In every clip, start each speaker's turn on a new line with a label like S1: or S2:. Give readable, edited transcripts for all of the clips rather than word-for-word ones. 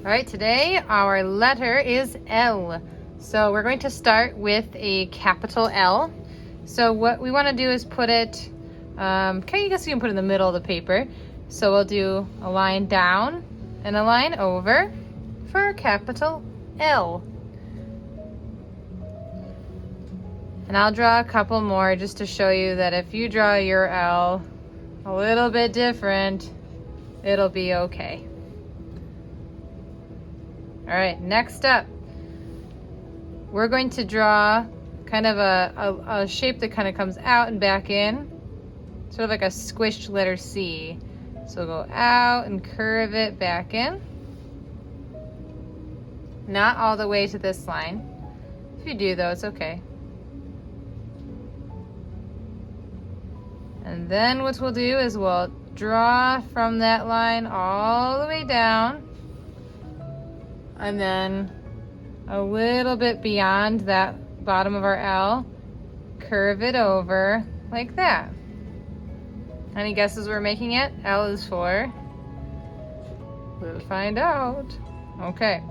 S1: All right, today our letter is L. So we're going to start with a capital L. So what we want to do is put it, I guess you can put it in the middle of the paper. So we'll do a line down and a line over for a capital L. And I'll draw a couple more just to show you that if you draw your L a little bit different, it'll be okay. All right, next up, we're going to draw kind of a shape that kind of comes out and back in, sort of like a squished letter C. So we'll go out and curve it back in. Not all the way to this line. If you do though, it's okay. And then what we'll do is we'll draw from that line all the way down. And then a little bit beyond that bottom of our L, curve it over like that. Any guesses we're making it? L is for? We'll find out. Okay.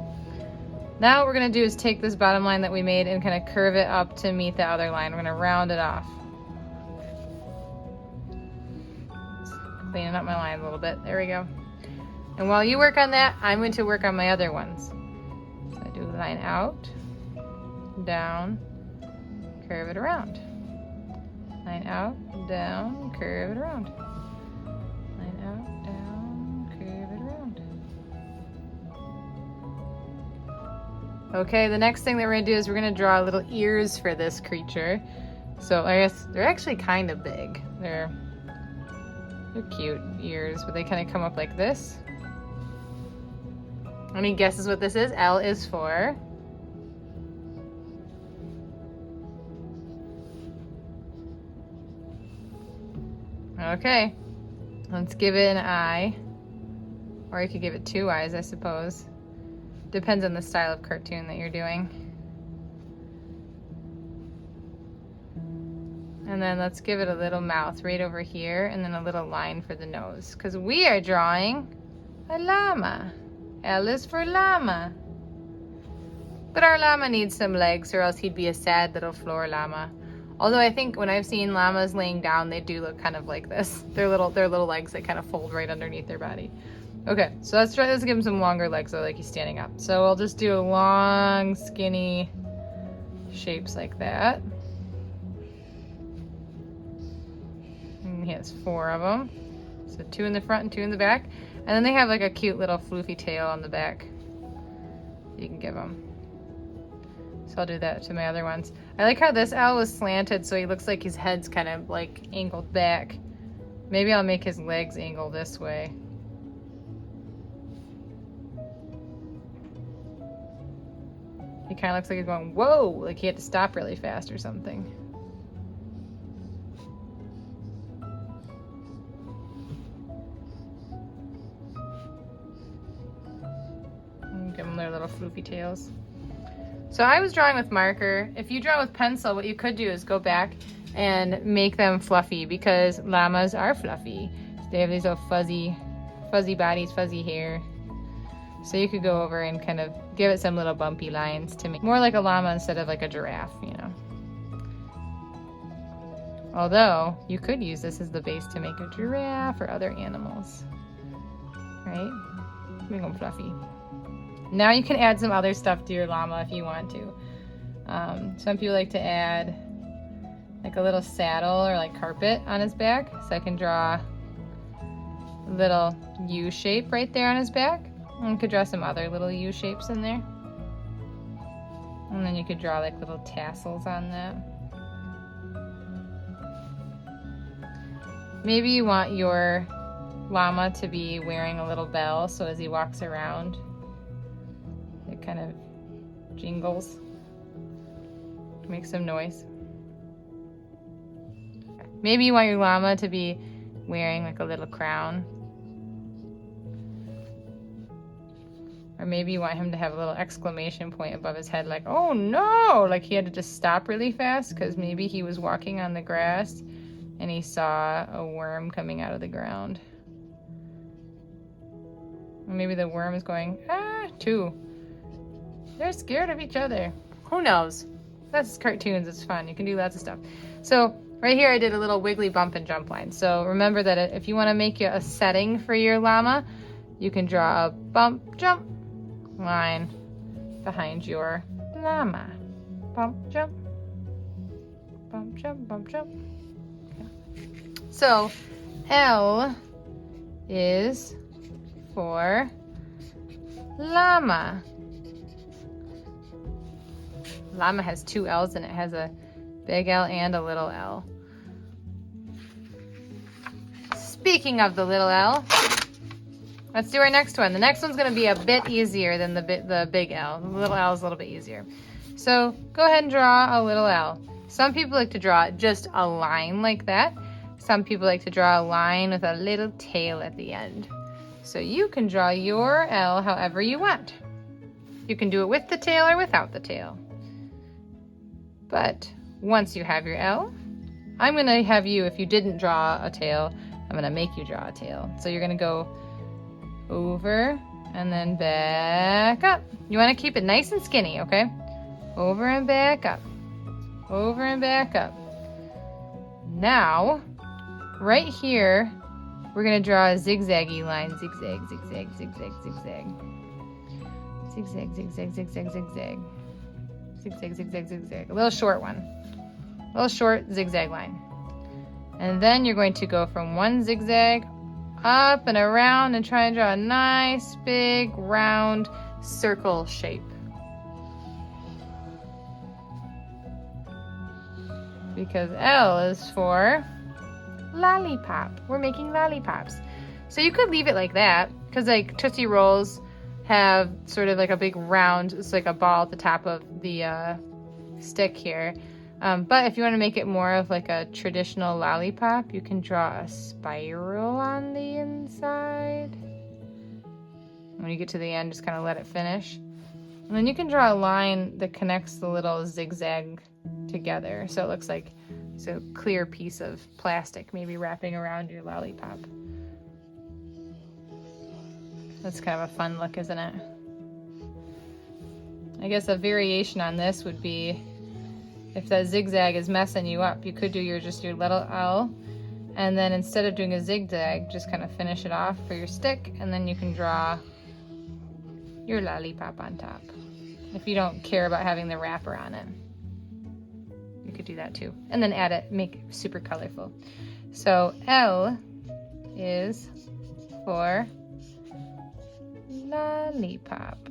S1: Now what we're going to do is take this bottom line that we made and kind of curve it up to meet the other line. We're going to round it off. Cleaning up my line a little bit. There we go. And while you work on that, I'm going to work on my other ones. So I do a line out, down, curve it around. Line out, down, curve it around. Line out, down, curve it around. Okay, the next thing that we're going to do is we're going to draw little ears for this creature. So I guess they're actually kind of big. They're cute ears, but they kind of come up like this. Any guesses what this is? L is for? Okay, let's give it an eye. Or you could give it two eyes, I suppose. Depends on the style of cartoon that you're doing. And then let's give it a little mouth right over here and then a little line for the nose. Because we are drawing a llama. L is for llama. But our llama needs some legs or else he'd be a sad little floor llama. Although I think when I've seen llamas laying down, they do look kind of like this. They're little legs that kind of fold right underneath their body. Okay, so let's give him some longer legs though, like he's standing up. So we'll just do long, skinny shapes like that. And he has 4 of them. So 2 in the front and 2 in the back. And then they have like a cute little floofy tail on the back. You can give them. So I'll do that to my other ones. I like how this owl was slanted so he looks like his head's kind of like angled back. Maybe I'll make his legs angle this way. He kind of looks like he's going, whoa, like he had to stop really fast or something. Give them their little floofy tails. So I was drawing with marker. If you draw with pencil, what you could do is go back and make them fluffy because llamas are fluffy. They have these little fuzzy bodies, fuzzy hair. So you could go over and kind of give it some little bumpy lines to make more like a llama instead of like a giraffe, you know. Although you could use this as the base to make a giraffe or other animals, right? Make them fluffy. Now you can add some other stuff to your llama if you want to. Some people like to add like a little saddle or like carpet on his back. So I can draw a little U shape right there on his back. And you could draw some other little U shapes in there. And then you could draw like little tassels on that. Maybe you want your llama to be wearing a little bell so as he walks around, it kind of jingles, makes some noise. Maybe you want your llama to be wearing like a little crown. Or maybe you want him to have a little exclamation point above his head like, oh no! Like he had to just stop really fast because maybe he was walking on the grass and he saw a worm coming out of the ground. Or maybe the worm is going, ah, two. They're scared of each other. Who knows? That's cartoons, it's fun. You can do lots of stuff. So right here I did a little wiggly bump and jump line. So remember that if you want to make a setting for your llama, you can draw a bump, jump line behind your llama. Bump, jump. Bump, jump, bump, jump. Okay. So L is for llama. Llama has two L's and it has a big L and a little L. Speaking of the little L, let's do our next one. The next one's going to be a bit easier than the big L. The little L is a little bit easier. So go ahead and draw a little L. Some people like to draw just a line like that. Some people like to draw a line with a little tail at the end. So you can draw your L however you want. You can do it with the tail or without the tail. But once you have your L, I'm going to have you, if you didn't draw a tail, I'm going to make you draw a tail. So you're going to go over and then back up. You want to keep it nice and skinny, okay? Over and back up. Over and back up. Now, right here, we're going to draw a zigzaggy line. Zigzag, zigzag, zigzag, zigzag. Zigzag, zigzag, zigzag, zigzag. Zigzag, zigzag, zigzag. A little short one. A little short zigzag line. And then you're going to go from one zigzag up and around and try and draw a nice big round circle shape. Because L is for lollipop. We're making lollipops. So you could leave it like that, because like Tootsie Rolls have sort of like a big round, it's like a ball at the top of the stick here. But if you want to make it more of like a traditional lollipop, you can draw a spiral on the inside. When you get to the end, just kind of let it finish. And then you can draw a line that connects the little zigzag together. So it looks like it's a clear piece of plastic, maybe wrapping around your lollipop. That's kind of a fun look, isn't it? I guess a variation on this would be if that zigzag is messing you up, you could do just your little L, and then instead of doing a zigzag, just kind of finish it off for your stick, and then you can draw your lollipop on top. If you don't care about having the wrapper on it, you could do that too. And then add it, make it super colorful. So L is for lollipop.